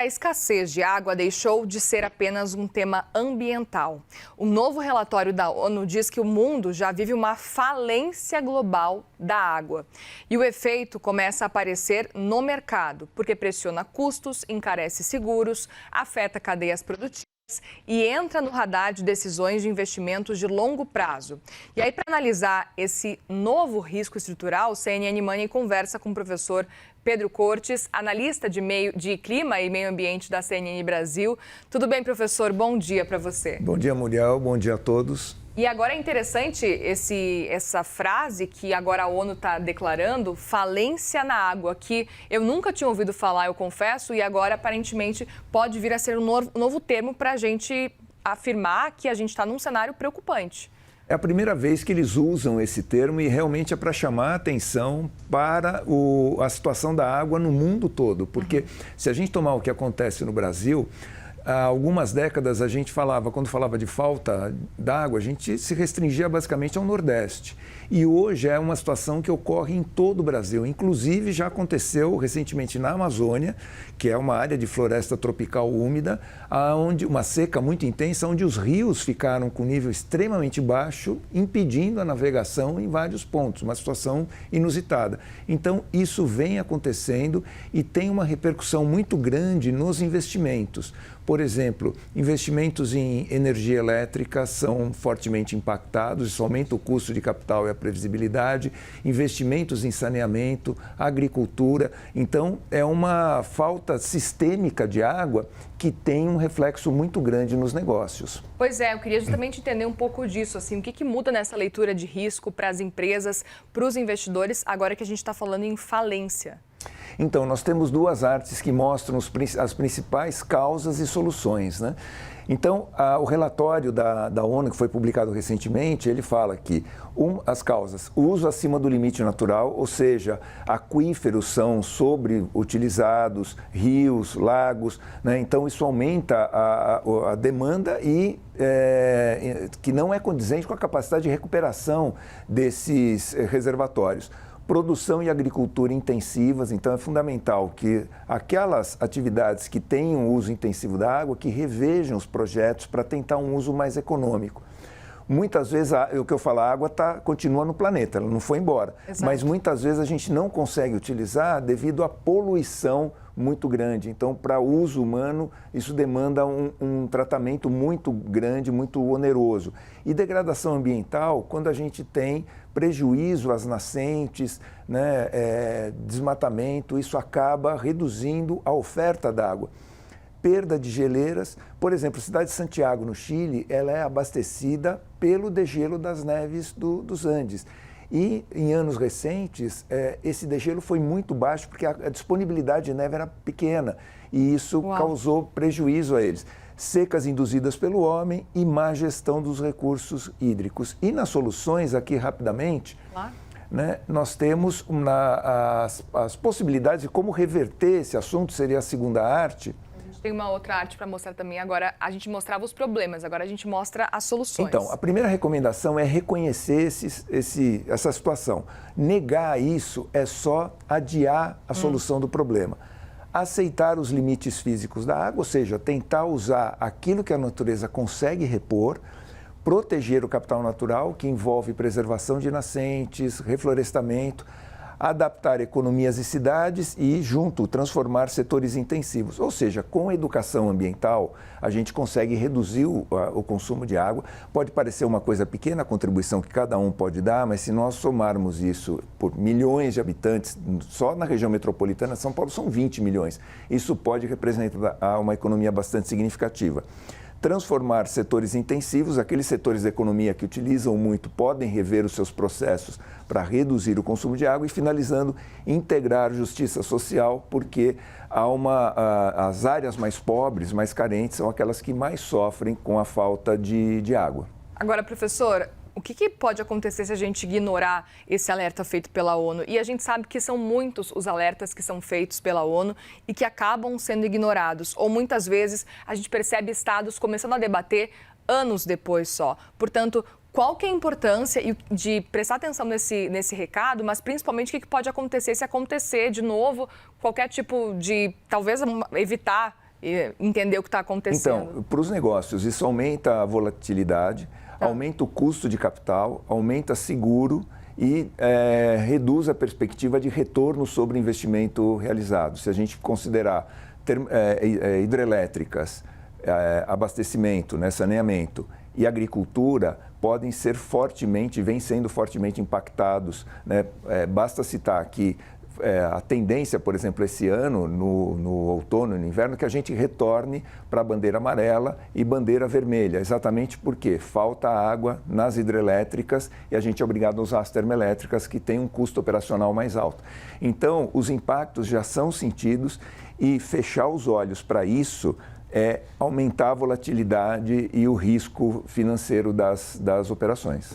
A escassez de água deixou de ser apenas um tema ambiental. O novo relatório da ONU diz que o mundo já vive uma falência global da água. E o efeito começa a aparecer no mercado, porque pressiona custos, encarece seguros, afeta cadeias produtivas e entra no radar de decisões de investimentos de longo prazo. E aí, para analisar esse novo risco estrutural, o CNN Money conversa com o professor Pedro Cortes, analista de clima e meio ambiente da CNN Brasil. Tudo bem, professor? Bom dia para você. Bom dia, Muriel. Bom dia a todos. E agora é interessante essa frase que agora a ONU está declarando, falência na água, que eu nunca tinha ouvido falar, eu confesso, e agora aparentemente pode vir a ser um novo termo para a gente afirmar que a gente está num cenário preocupante. É a primeira vez que eles usam esse termo e realmente é para chamar a atenção para a situação da água no mundo todo. Porque se a gente tomar o que acontece no Brasil, há algumas décadas a gente quando falava de falta d'água, a gente se restringia basicamente ao Nordeste. E hoje é uma situação que ocorre em todo o Brasil. Inclusive já aconteceu recentemente na Amazônia, que é uma área de floresta tropical úmida, onde uma seca muito intensa, onde os rios ficaram com nível extremamente baixo, impedindo a navegação em vários pontos, uma situação inusitada. Então isso vem acontecendo e tem uma repercussão muito grande nos investimentos. Por exemplo, investimentos em energia elétrica são fortemente impactados, isso aumenta o custo de capital e a previsibilidade, investimentos em saneamento, agricultura. Então, é uma falta sistêmica de água que tem um reflexo muito grande nos negócios. Pois é, eu queria justamente entender um pouco disso, assim, o que muda nessa leitura de risco para as empresas, para os investidores, agora que a gente está falando em falência? Então, nós temos duas artes que mostram as principais causas e soluções, né? Então, o relatório da ONU, que foi publicado recentemente, ele fala que as causas, uso acima do limite natural, ou seja, aquíferos são sobreutilizados, rios, lagos, né? Então isso aumenta a demanda e que não é condizente com a capacidade de recuperação desses reservatórios. Produção e agricultura intensivas, então é fundamental que aquelas atividades que têm um uso intensivo da água, que revejam os projetos para tentar um uso mais econômico. Muitas vezes, o que eu falo, a água continua no planeta, ela não foi embora. Exato. Mas muitas vezes a gente não consegue utilizar devido à poluição muito grande. Então, para uso humano, isso demanda um tratamento muito grande, muito oneroso. E degradação ambiental, quando a gente tem prejuízo às nascentes, né, desmatamento, isso acaba reduzindo a oferta d'água. Perda de geleiras, por exemplo, a cidade de Santiago, no Chile, ela é abastecida pelo degelo das neves dos Andes. E em anos recentes, esse degelo foi muito baixo porque a disponibilidade de neve era pequena e isso causou prejuízo a eles. Secas induzidas pelo homem e má gestão dos recursos hídricos. E nas soluções, aqui rapidamente, né, nós temos as possibilidades de como reverter esse assunto, seria a segunda arte. Tem uma outra arte para mostrar também. Agora, a gente mostrava os problemas, agora a gente mostra as soluções. Então, a primeira recomendação é reconhecer essa situação. Negar isso é só adiar a solução do problema. Aceitar os limites físicos da água, ou seja, tentar usar aquilo que a natureza consegue repor, proteger o capital natural, que envolve preservação de nascentes, reflorestamento, adaptar economias e cidades e, junto, transformar setores intensivos. Ou seja, com a educação ambiental, a gente consegue reduzir o consumo de água. Pode parecer uma coisa pequena, a contribuição que cada um pode dar, mas se nós somarmos isso por milhões de habitantes, só na região metropolitana de São Paulo são 20 milhões. Isso pode representar uma economia bastante significativa. Transformar setores intensivos, aqueles setores da economia que utilizam muito podem rever os seus processos para reduzir o consumo de água e, finalizando, integrar justiça social, porque as áreas mais pobres, mais carentes, são aquelas que mais sofrem com a falta de água. Agora, professor, o que pode acontecer se a gente ignorar esse alerta feito pela ONU? E a gente sabe que são muitos os alertas que são feitos pela ONU e que acabam sendo ignorados. Ou muitas vezes a gente percebe estados começando a debater anos depois só. Portanto, qual que é a importância de prestar atenção nesse recado, mas principalmente o que pode acontecer se acontecer de novo qualquer tipo de, talvez, evitar entender o que está acontecendo? Então, para os negócios, isso aumenta a volatilidade, aumenta o custo de capital, aumenta seguro e reduz a perspectiva de retorno sobre o investimento realizado. Se a gente considerar hidrelétricas, abastecimento, saneamento e agricultura, podem ser vêm sendo fortemente impactados. Basta citar que a tendência, por exemplo, esse ano, no outono e no inverno, que a gente retorne para a bandeira amarela e bandeira vermelha, exatamente porque falta água nas hidrelétricas e a gente é obrigado a usar as termoelétricas, que têm um custo operacional mais alto. Então, os impactos já são sentidos e fechar os olhos para isso é aumentar a volatilidade e o risco financeiro das operações.